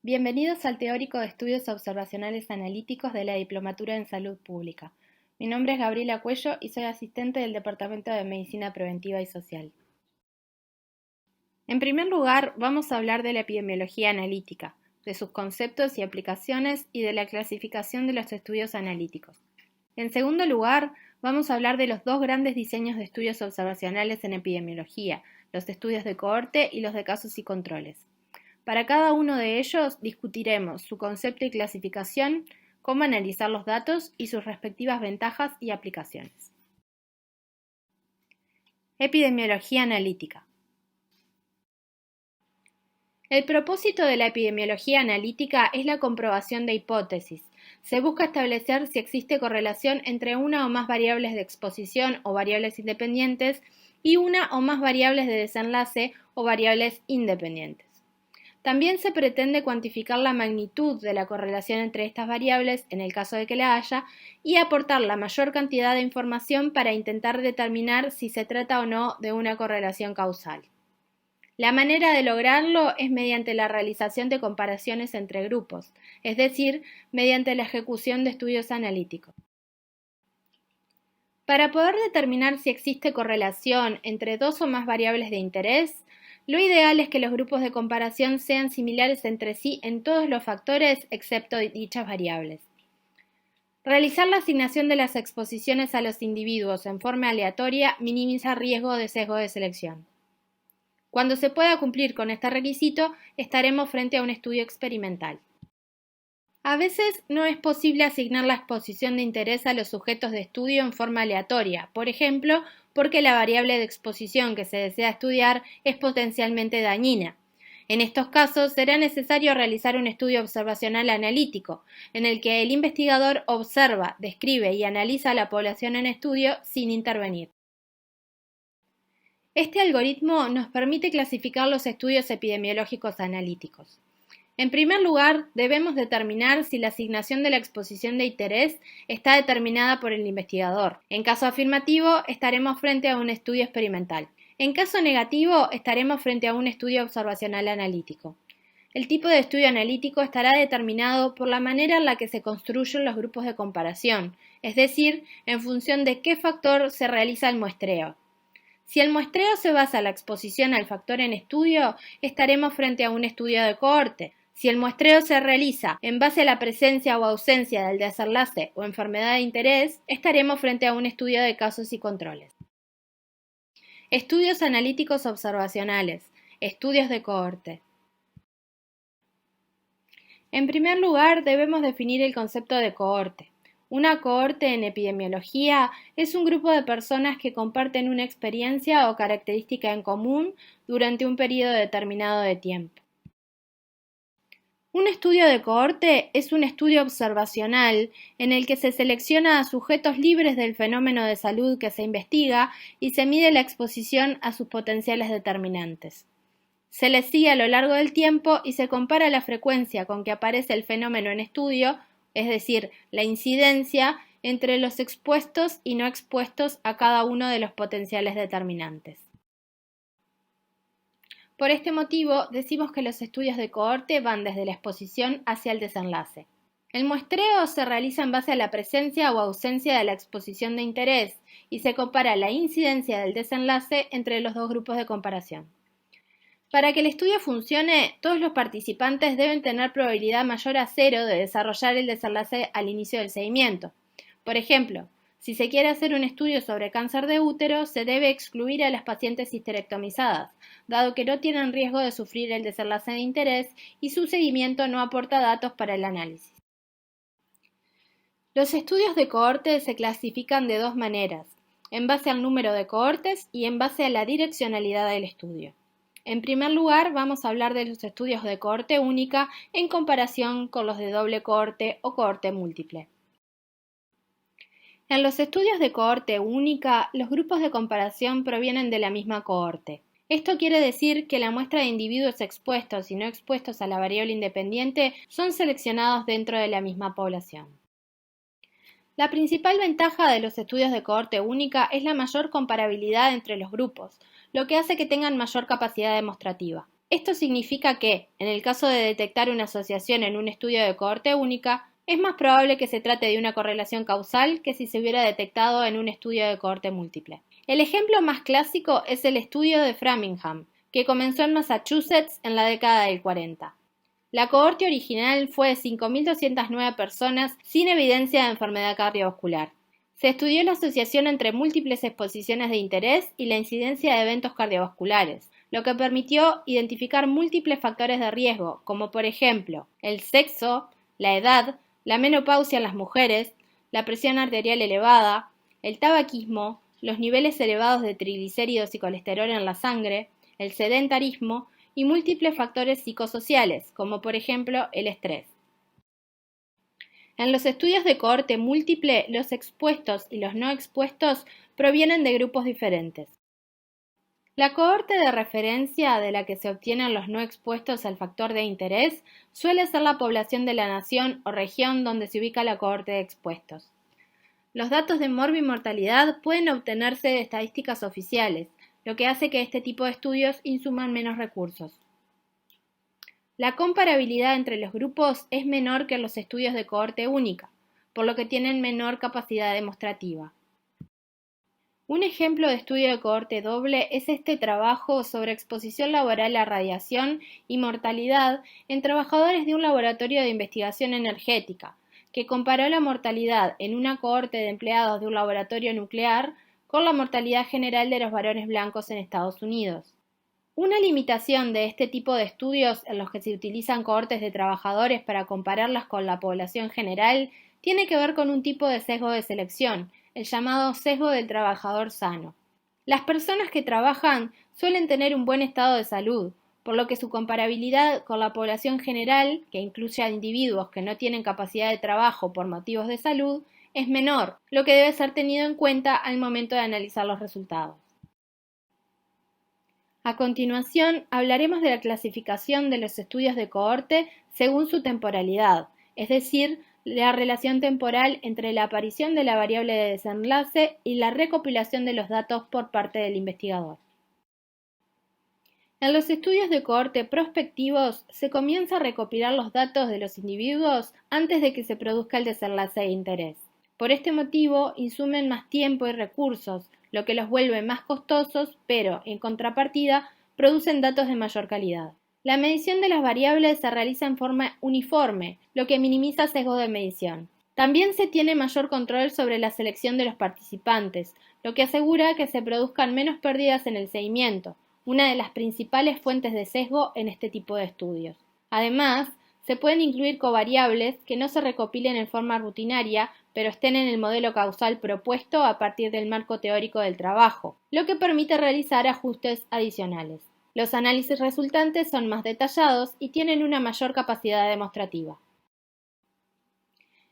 Bienvenidos al Teórico de Estudios Observacionales Analíticos de la Diplomatura en Salud Pública. Mi nombre es Gabriela Cuello y soy asistente del Departamento de Medicina Preventiva y Social. En primer lugar, vamos a hablar de la epidemiología analítica, de sus conceptos y aplicaciones y de la clasificación de los estudios analíticos. En segundo lugar, vamos a hablar de los dos grandes diseños de estudios observacionales en epidemiología, los estudios de cohorte y los de casos y controles. Para cada uno de ellos discutiremos su concepto y clasificación, cómo analizar los datos y sus respectivas ventajas y aplicaciones. Epidemiología analítica. El propósito de la epidemiología analítica es la comprobación de hipótesis. Se busca establecer si existe correlación entre una o más variables de exposición o variables independientes y una o más variables de desenlace o variables independientes. También se pretende cuantificar la magnitud de la correlación entre estas variables, en el caso de que la haya, y aportar la mayor cantidad de información para intentar determinar si se trata o no de una correlación causal. La manera de lograrlo es mediante la realización de comparaciones entre grupos, es decir, mediante la ejecución de estudios analíticos. Para poder determinar si existe correlación entre dos o más variables de interés, lo ideal es que los grupos de comparación sean similares entre sí en todos los factores excepto dichas variables. Realizar la asignación de las exposiciones a los individuos en forma aleatoria minimiza riesgo de sesgo de selección. Cuando se pueda cumplir con este requisito, estaremos frente a un estudio experimental. A veces no es posible asignar la exposición de interés a los sujetos de estudio en forma aleatoria, por ejemplo, porque la variable de exposición que se desea estudiar es potencialmente dañina. En estos casos será necesario realizar un estudio observacional analítico, en el que el investigador observa, describe y analiza a la población en estudio sin intervenir. Este algoritmo nos permite clasificar los estudios epidemiológicos analíticos. En primer lugar, debemos determinar si la asignación de la exposición de interés está determinada por el investigador. En caso afirmativo, estaremos frente a un estudio experimental. En caso negativo, estaremos frente a un estudio observacional analítico. El tipo de estudio analítico estará determinado por la manera en la que se construyen los grupos de comparación, es decir, en función de qué factor se realiza el muestreo. Si el muestreo se basa en la exposición al factor en estudio, estaremos frente a un estudio de cohorte. Si el muestreo se realiza en base a la presencia o ausencia del desenlace o enfermedad de interés, estaremos frente a un estudio de casos y controles. Estudios analíticos observacionales. Estudios de cohorte. En primer lugar, debemos definir el concepto de cohorte. Una cohorte en epidemiología es un grupo de personas que comparten una experiencia o característica en común durante un periodo determinado de tiempo. Un estudio de cohorte es un estudio observacional en el que se selecciona a sujetos libres del fenómeno de salud que se investiga y se mide la exposición a sus potenciales determinantes. Se les sigue a lo largo del tiempo y se compara la frecuencia con que aparece el fenómeno en estudio, es decir, la incidencia entre los expuestos y no expuestos a cada uno de los potenciales determinantes. Por este motivo, decimos que los estudios de cohorte van desde la exposición hacia el desenlace. El muestreo se realiza en base a la presencia o ausencia de la exposición de interés y se compara la incidencia del desenlace entre los dos grupos de comparación. Para que el estudio funcione, todos los participantes deben tener probabilidad mayor a 0 de desarrollar el desenlace al inicio del seguimiento. Por ejemplo, si se quiere hacer un estudio sobre cáncer de útero, se debe excluir a las pacientes histerectomizadas, dado que no tienen riesgo de sufrir el desenlace de interés y su seguimiento no aporta datos para el análisis. Los estudios de cohorte se clasifican de dos maneras, en base al número de cohortes y en base a la direccionalidad del estudio. En primer lugar, vamos a hablar de los estudios de cohorte única en comparación con los de doble cohorte o cohorte múltiple. En los estudios de cohorte única, los grupos de comparación provienen de la misma cohorte. Esto quiere decir que la muestra de individuos expuestos y no expuestos a la variable independiente son seleccionados dentro de la misma población. La principal ventaja de los estudios de cohorte única es la mayor comparabilidad entre los grupos, lo que hace que tengan mayor capacidad demostrativa. Esto significa que, en el caso de detectar una asociación en un estudio de cohorte única, es más probable que se trate de una correlación causal que si se hubiera detectado en un estudio de cohorte múltiple. El ejemplo más clásico es el estudio de Framingham, que comenzó en Massachusetts en la década del 40. La cohorte original fue de 5.209 personas sin evidencia de enfermedad cardiovascular. Se estudió la asociación entre múltiples exposiciones de interés y la incidencia de eventos cardiovasculares, lo que permitió identificar múltiples factores de riesgo, como por ejemplo el sexo, la edad, la menopausia en las mujeres, la presión arterial elevada, el tabaquismo, los niveles elevados de triglicéridos y colesterol en la sangre, el sedentarismo y múltiples factores psicosociales, como por ejemplo el estrés. En los estudios de cohorte múltiple, los expuestos y los no expuestos provienen de grupos diferentes. La cohorte de referencia de la que se obtienen los no expuestos al factor de interés suele ser la población de la nación o región donde se ubica la cohorte de expuestos. Los datos de morbimortalidad pueden obtenerse de estadísticas oficiales, lo que hace que este tipo de estudios insuman menos recursos. La comparabilidad entre los grupos es menor que en los estudios de cohorte única, por lo que tienen menor capacidad demostrativa. Un ejemplo de estudio de cohorte doble es este trabajo sobre exposición laboral a radiación y mortalidad en trabajadores de un laboratorio de investigación energética, que comparó la mortalidad en una cohorte de empleados de un laboratorio nuclear con la mortalidad general de los varones blancos en Estados Unidos. Una limitación de este tipo de estudios en los que se utilizan cohortes de trabajadores para compararlas con la población general tiene que ver con un tipo de sesgo de selección, el llamado sesgo del trabajador sano. Las personas que trabajan suelen tener un buen estado de salud, por lo que su comparabilidad con la población general, que incluye a individuos que no tienen capacidad de trabajo por motivos de salud, es menor, lo que debe ser tenido en cuenta al momento de analizar los resultados. A continuación, hablaremos de la clasificación de los estudios de cohorte según su temporalidad, es decir, la relación temporal entre la aparición de la variable de desenlace y la recopilación de los datos por parte del investigador. En los estudios de cohorte prospectivos se comienza a recopilar los datos de los individuos antes de que se produzca el desenlace de interés. Por este motivo, insumen más tiempo y recursos, lo que los vuelve más costosos, pero, en contrapartida, producen datos de mayor calidad. La medición de las variables se realiza en forma uniforme, lo que minimiza sesgo de medición. También se tiene mayor control sobre la selección de los participantes, lo que asegura que se produzcan menos pérdidas en el seguimiento, una de las principales fuentes de sesgo en este tipo de estudios. Además, se pueden incluir covariables que no se recopilen en forma rutinaria, pero estén en el modelo causal propuesto a partir del marco teórico del trabajo, lo que permite realizar ajustes adicionales. Los análisis resultantes son más detallados y tienen una mayor capacidad demostrativa.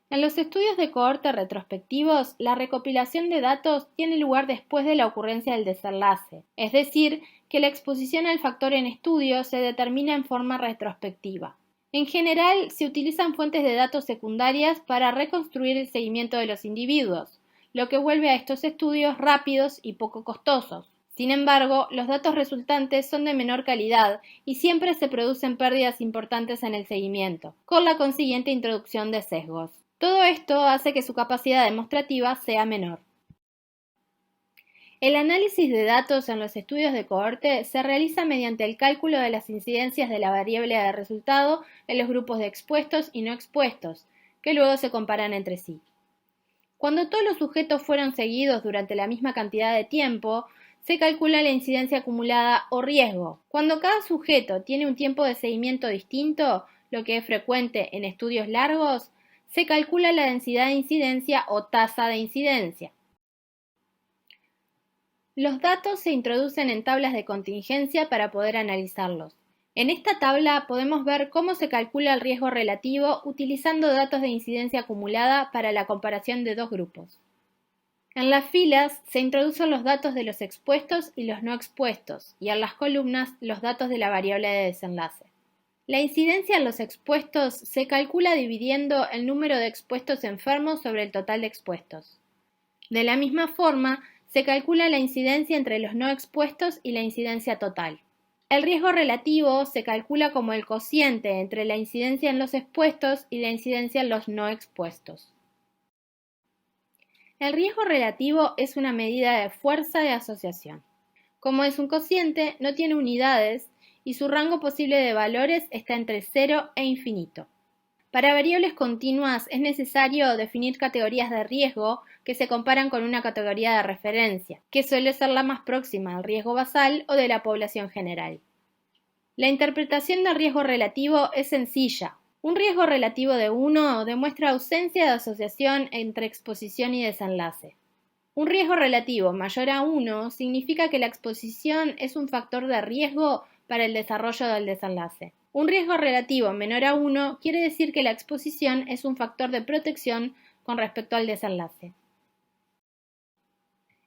En los estudios de cohorte retrospectivos, la recopilación de datos tiene lugar después de la ocurrencia del desenlace, es decir, que la exposición al factor en estudio se determina en forma retrospectiva. En general, se utilizan fuentes de datos secundarias para reconstruir el seguimiento de los individuos, lo que vuelve a estos estudios rápidos y poco costosos. Sin embargo, los datos resultantes son de menor calidad y siempre se producen pérdidas importantes en el seguimiento, con la consiguiente introducción de sesgos. Todo esto hace que su capacidad demostrativa sea menor. El análisis de datos en los estudios de cohorte se realiza mediante el cálculo de las incidencias de la variable de resultado en los grupos de expuestos y no expuestos, que luego se comparan entre sí. Cuando todos los sujetos fueron seguidos durante la misma cantidad de tiempo, se calcula la incidencia acumulada o riesgo. Cuando cada sujeto tiene un tiempo de seguimiento distinto, lo que es frecuente en estudios largos, se calcula la densidad de incidencia o tasa de incidencia. Los datos se introducen en tablas de contingencia para poder analizarlos. En esta tabla podemos ver cómo se calcula el riesgo relativo utilizando datos de incidencia acumulada para la comparación de dos grupos. En las filas se introducen los datos de los expuestos y los no expuestos, y en las columnas los datos de la variable de desenlace. La incidencia en los expuestos se calcula dividiendo el número de expuestos enfermos sobre el total de expuestos. De la misma forma, se calcula la incidencia entre los no expuestos y la incidencia total. El riesgo relativo se calcula como el cociente entre la incidencia en los expuestos y la incidencia en los no expuestos. El riesgo relativo es una medida de fuerza de asociación. Como es un cociente, no tiene unidades y su rango posible de valores está entre 0 e infinito. Para variables continuas es necesario definir categorías de riesgo que se comparan con una categoría de referencia, que suele ser la más próxima al riesgo basal o de la población general. La interpretación del riesgo relativo es sencilla. Un riesgo relativo de 1 demuestra ausencia de asociación entre exposición y desenlace. Un riesgo relativo mayor a 1 significa que la exposición es un factor de riesgo para el desarrollo del desenlace. Un riesgo relativo menor a 1 quiere decir que la exposición es un factor de protección con respecto al desenlace.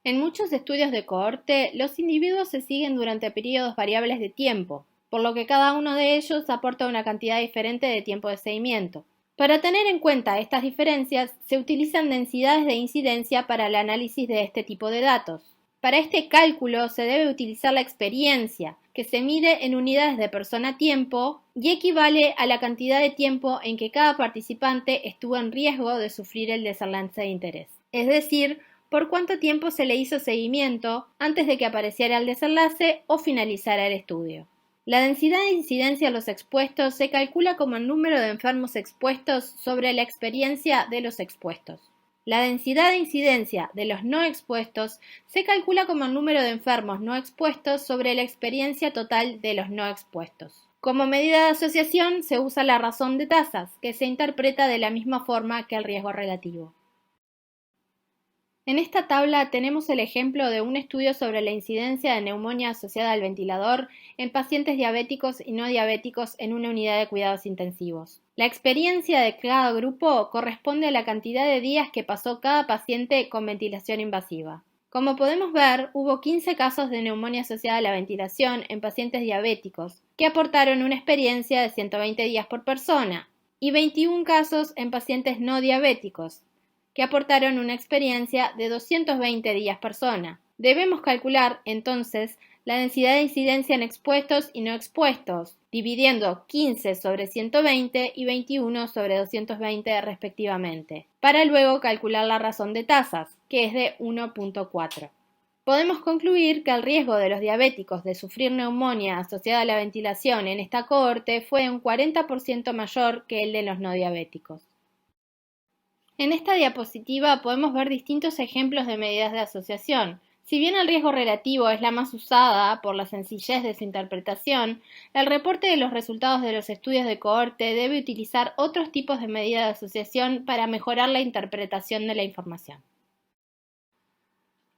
En muchos estudios de cohorte, los individuos se siguen durante periodos variables de tiempo, por lo que cada uno de ellos aporta una cantidad diferente de tiempo de seguimiento. Para tener en cuenta estas diferencias, se utilizan densidades de incidencia para el análisis de este tipo de datos. Para este cálculo se debe utilizar la experiencia, que se mide en unidades de persona-tiempo y equivale a la cantidad de tiempo en que cada participante estuvo en riesgo de sufrir el desenlace de interés. Es decir, por cuánto tiempo se le hizo seguimiento antes de que apareciera el desenlace o finalizara el estudio. La densidad de incidencia a los expuestos se calcula como el número de enfermos expuestos sobre la experiencia de los expuestos. La densidad de incidencia de los no expuestos se calcula como el número de enfermos no expuestos sobre la experiencia total de los no expuestos. Como medida de asociación se usa la razón de tasas, que se interpreta de la misma forma que el riesgo relativo. En esta tabla tenemos el ejemplo de un estudio sobre la incidencia de neumonía asociada al ventilador en pacientes diabéticos y no diabéticos en una unidad de cuidados intensivos. La experiencia de cada grupo corresponde a la cantidad de días que pasó cada paciente con ventilación invasiva. Como podemos ver, hubo 15 casos de neumonía asociada a la ventilación en pacientes diabéticos, que aportaron una experiencia de 120 días por persona, y 21 casos en pacientes no diabéticos, que aportaron una experiencia de 220 días persona. Debemos calcular, entonces, la densidad de incidencia en expuestos y no expuestos, dividiendo 15 sobre 120 y 21 sobre 220 respectivamente, para luego calcular la razón de tasas, que es de 1.4. Podemos concluir que el riesgo de los diabéticos de sufrir neumonía asociada a la ventilación en esta cohorte fue un 40% mayor que el de los no diabéticos. En esta diapositiva podemos ver distintos ejemplos de medidas de asociación. Si bien el riesgo relativo es la más usada por la sencillez de su interpretación, el reporte de los resultados de los estudios de cohorte debe utilizar otros tipos de medidas de asociación para mejorar la interpretación de la información.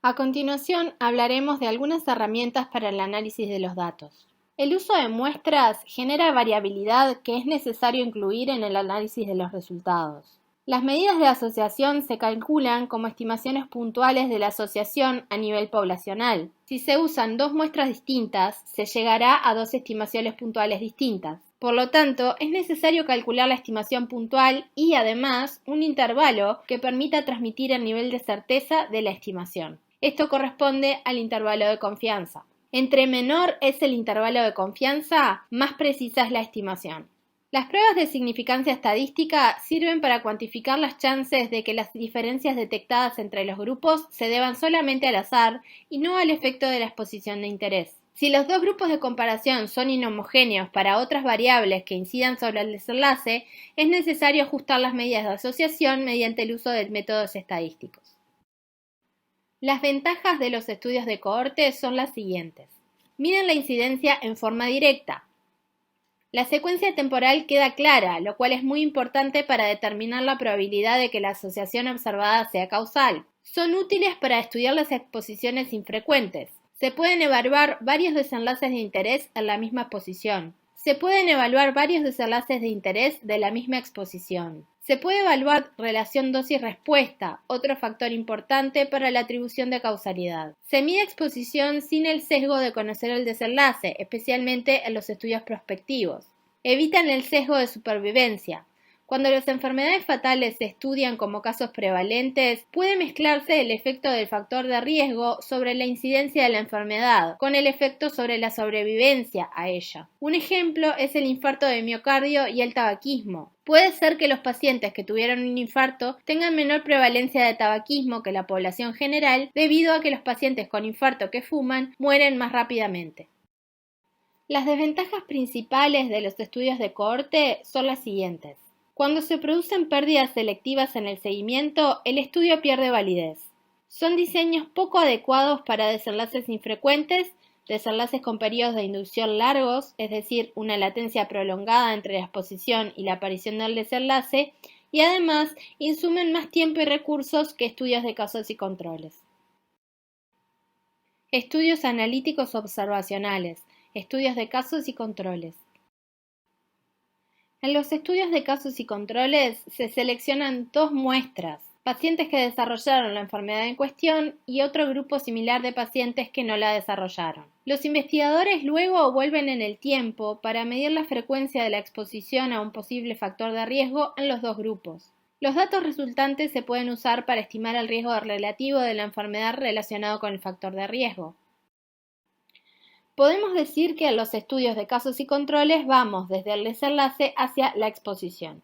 A continuación, hablaremos de algunas herramientas para el análisis de los datos. El uso de muestras genera variabilidad que es necesario incluir en el análisis de los resultados. Las medidas de asociación se calculan como estimaciones puntuales de la asociación a nivel poblacional. Si se usan dos muestras distintas, se llegará a dos estimaciones puntuales distintas. Por lo tanto, es necesario calcular la estimación puntual y, además, un intervalo que permita transmitir el nivel de certeza de la estimación. Esto corresponde al intervalo de confianza. Entre menor es el intervalo de confianza, más precisa es la estimación. Las pruebas de significancia estadística sirven para cuantificar las chances de que las diferencias detectadas entre los grupos se deban solamente al azar y no al efecto de la exposición de interés. Si los dos grupos de comparación son inhomogéneos para otras variables que incidan sobre el desenlace, es necesario ajustar las medidas de asociación mediante el uso de métodos estadísticos. Las ventajas de los estudios de cohorte son las siguientes. Miden la incidencia en forma directa. La secuencia temporal queda clara, lo cual es muy importante para determinar la probabilidad de que la asociación observada sea causal. Son útiles para estudiar las exposiciones infrecuentes. Se pueden evaluar varios desenlaces de interés en la misma exposición. Se pueden evaluar varios desenlaces de interés de la misma exposición. Se puede evaluar relación dosis-respuesta, otro factor importante para la atribución de causalidad. Se mide exposición sin el sesgo de conocer el desenlace, especialmente en los estudios prospectivos. Evitan el sesgo de supervivencia. Cuando las enfermedades fatales se estudian como casos prevalentes, puede mezclarse el efecto del factor de riesgo sobre la incidencia de la enfermedad con el efecto sobre la sobrevivencia a ella. Un ejemplo es el infarto de miocardio y el tabaquismo. Puede ser que los pacientes que tuvieron un infarto tengan menor prevalencia de tabaquismo que la población general debido a que los pacientes con infarto que fuman mueren más rápidamente. Las desventajas principales de los estudios de cohorte son las siguientes. Cuando se producen pérdidas selectivas en el seguimiento, el estudio pierde validez. Son diseños poco adecuados para desenlaces infrecuentes, desenlaces con periodos de inducción largos, es decir, una latencia prolongada entre la exposición y la aparición del desenlace, y además insumen más tiempo y recursos que estudios de casos y controles. Estudios analíticos observacionales, estudios de casos y controles. En los estudios de casos y controles se seleccionan dos muestras, pacientes que desarrollaron la enfermedad en cuestión y otro grupo similar de pacientes que no la desarrollaron. Los investigadores luego vuelven en el tiempo para medir la frecuencia de la exposición a un posible factor de riesgo en los dos grupos. Los datos resultantes se pueden usar para estimar el riesgo relativo de la enfermedad relacionado con el factor de riesgo. Podemos decir que en los estudios de casos y controles vamos desde el desenlace hacia la exposición.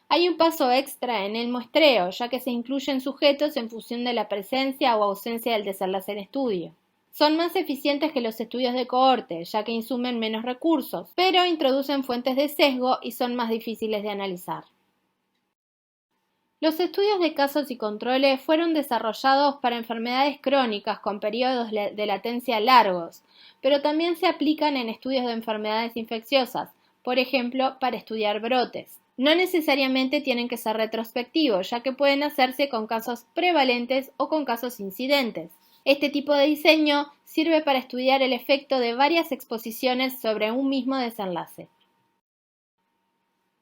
Hay un paso extra en el muestreo, ya que se incluyen sujetos en función de la presencia o ausencia del desenlace en estudio. Son más eficientes que los estudios de cohorte, ya que insumen menos recursos, pero introducen fuentes de sesgo y son más difíciles de analizar. Los estudios de casos y controles fueron desarrollados para enfermedades crónicas con periodos de latencia largos, pero también se aplican en estudios de enfermedades infecciosas, por ejemplo, para estudiar brotes. No necesariamente tienen que ser retrospectivos, ya que pueden hacerse con casos prevalentes o con casos incidentes. Este tipo de diseño sirve para estudiar el efecto de varias exposiciones sobre un mismo desenlace.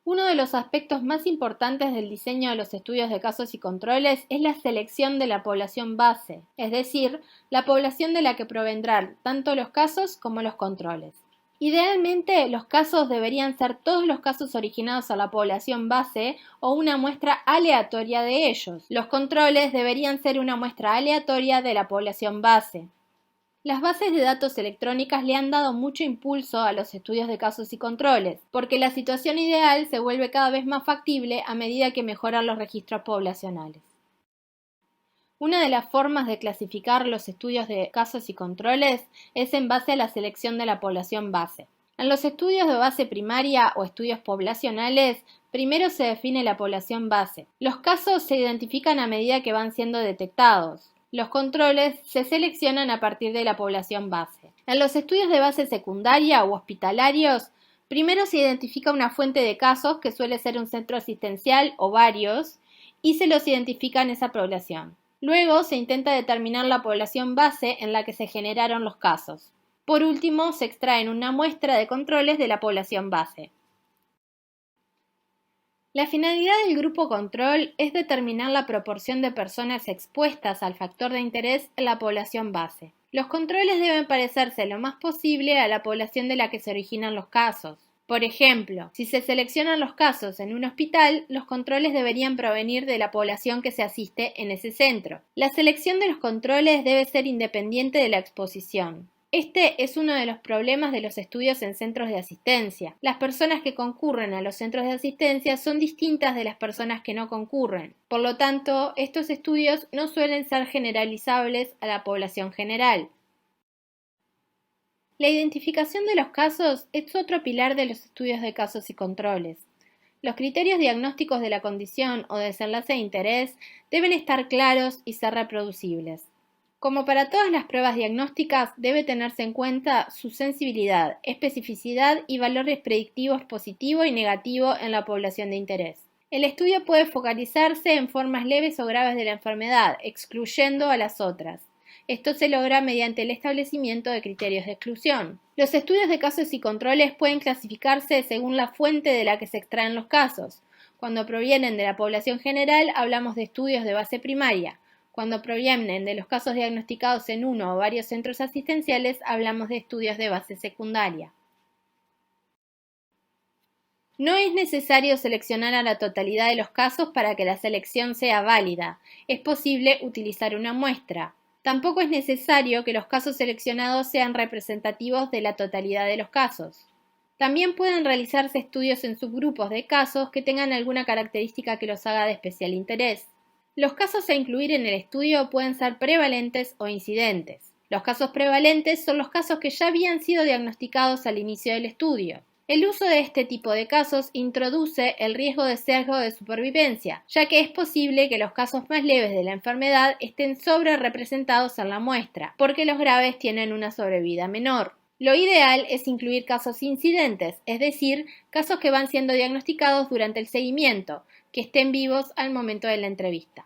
Uno de los aspectos más importantes del diseño de los estudios de casos y controles es la selección de la población base, es decir, la población de la que provendrán tanto los casos como los controles. Idealmente, los casos deberían ser todos los casos originados a la población base o una muestra aleatoria de ellos. Los controles deberían ser una muestra aleatoria de la población base. Las bases de datos electrónicas le han dado mucho impulso a los estudios de casos y controles, porque la situación ideal se vuelve cada vez más factible a medida que mejoran los registros poblacionales. Una de las formas de clasificar los estudios de casos y controles es en base a la selección de la población base. En los estudios de base primaria o estudios poblacionales, primero se define la población base. Los casos se identifican a medida que van siendo detectados. Los controles se seleccionan a partir de la población base. En los estudios de base secundaria u hospitalarios, primero se identifica una fuente de casos que suele ser un centro asistencial o varios y se los identifica en esa población. Luego se intenta determinar la población base en la que se generaron los casos. Por último, se extraen una muestra de controles de la población base. La finalidad del grupo control es determinar la proporción de personas expuestas al factor de interés en la población base. Los controles deben parecerse lo más posible a la población de la que se originan los casos. Por ejemplo, si se seleccionan los casos en un hospital, los controles deberían provenir de la población que se asiste en ese centro. La selección de los controles debe ser independiente de la exposición. Este es uno de los problemas de los estudios en centros de asistencia. Las personas que concurren a los centros de asistencia son distintas de las personas que no concurren. Por lo tanto, estos estudios no suelen ser generalizables a la población general. La identificación de los casos es otro pilar de los estudios de casos y controles. Los criterios diagnósticos de la condición o desenlace de interés deben estar claros y ser reproducibles. Como para todas las pruebas diagnósticas, debe tenerse en cuenta su sensibilidad, especificidad y valores predictivos positivo y negativo en la población de interés. El estudio puede focalizarse en formas leves o graves de la enfermedad, excluyendo a las otras. Esto se logra mediante el establecimiento de criterios de exclusión. Los estudios de casos y controles pueden clasificarse según la fuente de la que se extraen los casos. Cuando provienen de la población general, hablamos de estudios de base primaria. Cuando provienen de los casos diagnosticados en uno o varios centros asistenciales, hablamos de estudios de base secundaria. No es necesario seleccionar a la totalidad de los casos para que la selección sea válida. Es posible utilizar una muestra. Tampoco es necesario que los casos seleccionados sean representativos de la totalidad de los casos. También pueden realizarse estudios en subgrupos de casos que tengan alguna característica que los haga de especial interés. Los casos a incluir en el estudio pueden ser prevalentes o incidentes. Los casos prevalentes son los casos que ya habían sido diagnosticados al inicio del estudio. El uso de este tipo de casos introduce el riesgo de sesgo de supervivencia, ya que es posible que los casos más leves de la enfermedad estén sobre-representados en la muestra, porque los graves tienen una sobrevida menor. Lo ideal es incluir casos incidentes, es decir, casos que van siendo diagnosticados durante el seguimiento, que estén vivos al momento de la entrevista.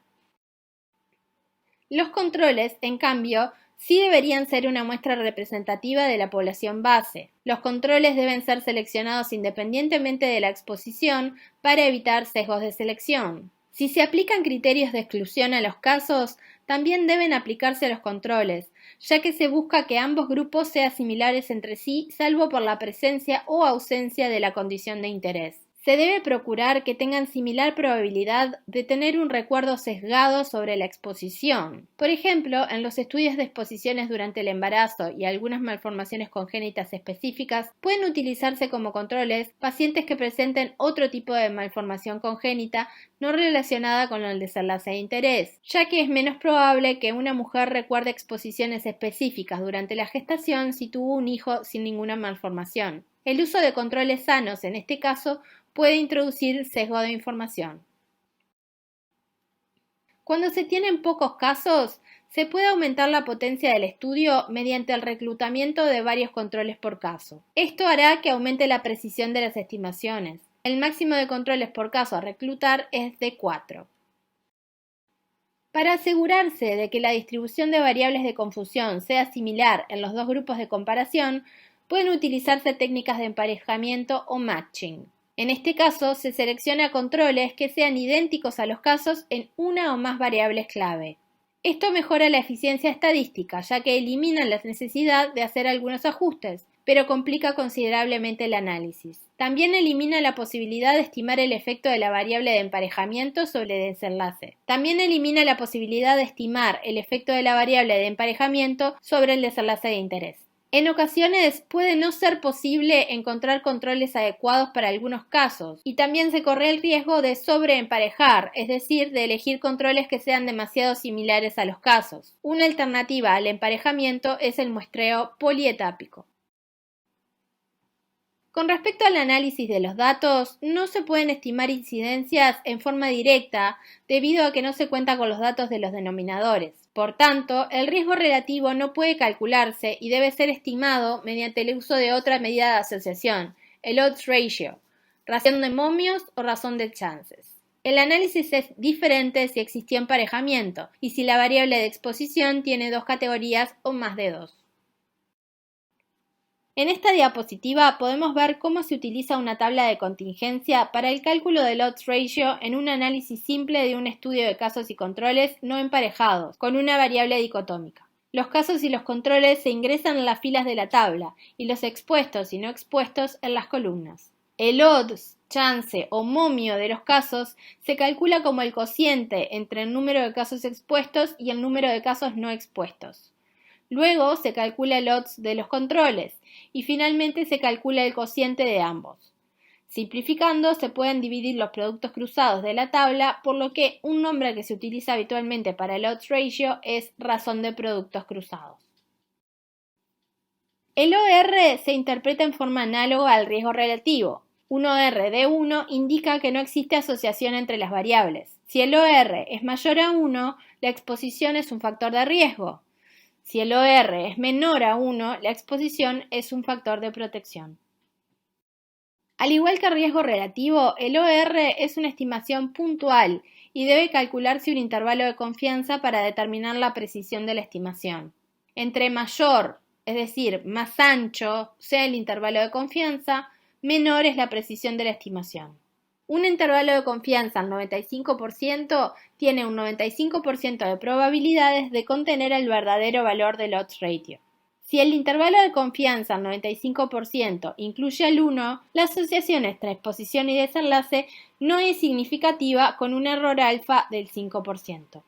Los controles, en cambio, sí deberían ser una muestra representativa de la población base. Los controles deben ser seleccionados independientemente de la exposición para evitar sesgos de selección. Si se aplican criterios de exclusión a los casos, también deben aplicarse a los controles, ya que se busca que ambos grupos sean similares entre sí, salvo por la presencia o ausencia de la condición de interés. Se debe procurar que tengan similar probabilidad de tener un recuerdo sesgado sobre la exposición. Por ejemplo, en los estudios de exposiciones durante el embarazo y algunas malformaciones congénitas específicas, pueden utilizarse como controles pacientes que presenten otro tipo de malformación congénita no relacionada con el desenlace de interés, ya que es menos probable que una mujer recuerde exposiciones específicas durante la gestación si tuvo un hijo sin ninguna malformación. El uso de controles sanos, en este caso, puede introducir sesgo de información. Cuando se tienen pocos casos, se puede aumentar la potencia del estudio mediante el reclutamiento de varios controles por caso. Esto hará que aumente la precisión de las estimaciones. El máximo de controles por caso a reclutar es de 4. Para asegurarse de que la distribución de variables de confusión sea similar en los dos grupos de comparación, pueden utilizarse técnicas de emparejamiento o matching. En este caso, se selecciona controles que sean idénticos a los casos en una o más variables clave. Esto mejora la eficiencia estadística, ya que elimina la necesidad de hacer algunos ajustes, pero complica considerablemente el análisis. También elimina la posibilidad de estimar el efecto de la variable de emparejamiento sobre el desenlace. También elimina la posibilidad de estimar el efecto de la variable de emparejamiento sobre el desenlace de interés. En ocasiones puede no ser posible encontrar controles adecuados para algunos casos y también se corre el riesgo de sobreemparejar, es decir, de elegir controles que sean demasiado similares a los casos. Una alternativa al emparejamiento es el muestreo polietápico. Con respecto al análisis de los datos, no se pueden estimar incidencias en forma directa debido a que no se cuenta con los datos de los denominadores. Por tanto, el riesgo relativo no puede calcularse y debe ser estimado mediante el uso de otra medida de asociación, el odds ratio, razón de momios o razón de chances. El análisis es diferente si existió emparejamiento y si la variable de exposición tiene dos categorías o más de dos. En esta diapositiva podemos ver cómo se utiliza una tabla de contingencia para el cálculo del odds ratio en un análisis simple de un estudio de casos y controles no emparejados, con una variable dicotómica. Los casos y los controles se ingresan en las filas de la tabla y los expuestos y no expuestos en las columnas. El odds, chance o momio de los casos se calcula como el cociente entre el número de casos expuestos y el número de casos no expuestos. Luego se calcula el odds de los controles y finalmente se calcula el cociente de ambos. Simplificando, se pueden dividir los productos cruzados de la tabla, por lo que un nombre que se utiliza habitualmente para el odds ratio es razón de productos cruzados. El OR se interpreta en forma análoga al riesgo relativo. Un OR de 1 indica que no existe asociación entre las variables. Si el OR es mayor a 1, la exposición es un factor de riesgo. Si el OR es menor a 1, la exposición es un factor de protección. Al igual que el riesgo relativo, el OR es una estimación puntual y debe calcularse un intervalo de confianza para determinar la precisión de la estimación. Entre mayor, es decir, más ancho, sea el intervalo de confianza, menor es la precisión de la estimación. Un intervalo de confianza al 95% tiene un 95% de probabilidades de contener el verdadero valor del odds ratio. Si el intervalo de confianza al 95% incluye al 1, la asociación entre exposición y desenlace no es significativa con un error alfa del 5%.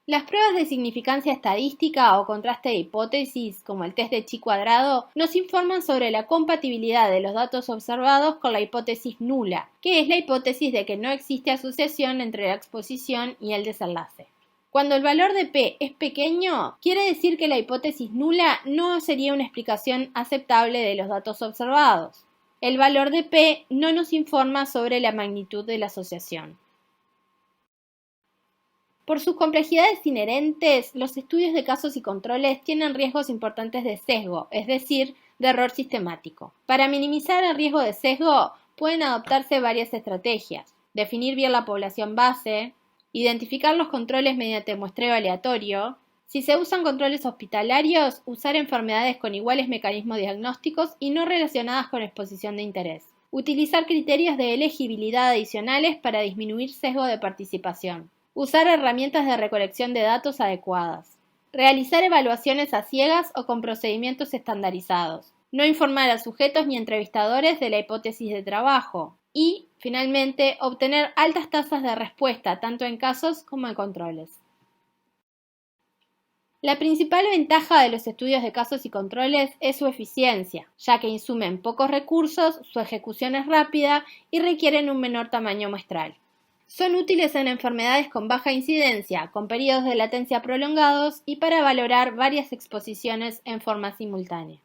Las pruebas de significancia estadística o contraste de hipótesis, como el test de chi cuadrado, nos informan sobre la compatibilidad de los datos observados con la hipótesis nula, que es la hipótesis de que no existe asociación entre la exposición y el desenlace. Cuando el valor de P es pequeño, quiere decir que la hipótesis nula no sería una explicación aceptable de los datos observados. El valor de P no nos informa sobre la magnitud de la asociación. Por sus complejidades inherentes, los estudios de casos y controles tienen riesgos importantes de sesgo, es decir, de error sistemático. Para minimizar el riesgo de sesgo, pueden adoptarse varias estrategias: definir bien la población base, identificar los controles mediante muestreo aleatorio. Si se usan controles hospitalarios, usar enfermedades con iguales mecanismos diagnósticos y no relacionadas con exposición de interés. Utilizar criterios de elegibilidad adicionales para disminuir sesgo de participación. Usar herramientas de recolección de datos adecuadas. Realizar evaluaciones a ciegas o con procedimientos estandarizados. No informar a sujetos ni entrevistadores de la hipótesis de trabajo. Y, finalmente, obtener altas tasas de respuesta tanto en casos como en controles. La principal ventaja de los estudios de casos y controles es su eficiencia, ya que insumen pocos recursos, su ejecución es rápida y requieren un menor tamaño muestral. Son útiles en enfermedades con baja incidencia, con periodos de latencia prolongados y para valorar varias exposiciones en forma simultánea.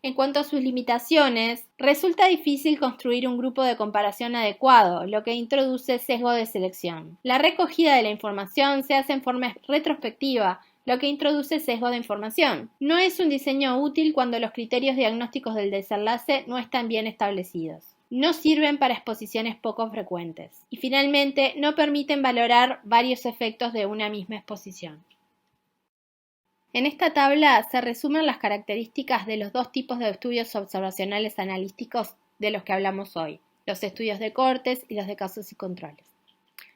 En cuanto a sus limitaciones, resulta difícil construir un grupo de comparación adecuado, lo que introduce sesgo de selección. La recogida de la información se hace en forma retrospectiva, lo que introduce sesgo de información. No es un diseño útil cuando los criterios diagnósticos del desenlace no están bien establecidos. No sirven para exposiciones poco frecuentes. Y finalmente, no permiten valorar varios efectos de una misma exposición. En esta tabla se resumen las características de los dos tipos de estudios observacionales analíticos de los que hablamos hoy: los estudios de cohortes y los de casos y controles.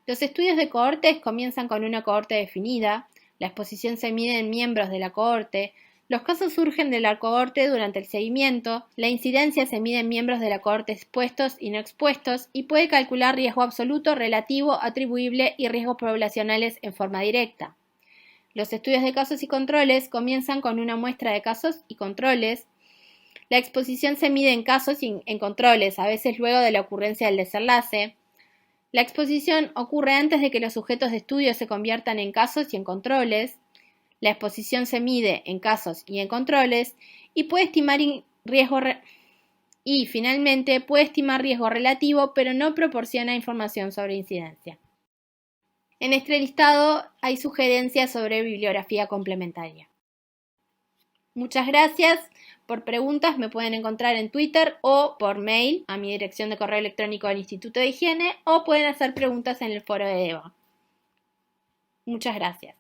Los estudios de cohortes comienzan con una cohorte definida, la exposición se mide en miembros de la cohorte, los casos surgen de la cohorte durante el seguimiento, la incidencia se mide en miembros de la cohorte expuestos y no expuestos y puede calcular riesgo absoluto, relativo, atribuible y riesgos poblacionales en forma directa. Los estudios de casos y controles comienzan con una muestra de casos y controles. La exposición se mide en casos y en controles, a veces luego de la ocurrencia del desenlace. La exposición ocurre antes de que los sujetos de estudio se conviertan en casos y en controles. La exposición se mide en casos y en controles y puede estimar finalmente puede estimar riesgo relativo, pero no proporciona información sobre incidencia. En este listado hay sugerencias sobre bibliografía complementaria. Muchas gracias. Por preguntas me pueden encontrar en Twitter o por mail a mi dirección de correo electrónico del Instituto de Higiene, o pueden hacer preguntas en el foro de EVA. Muchas gracias.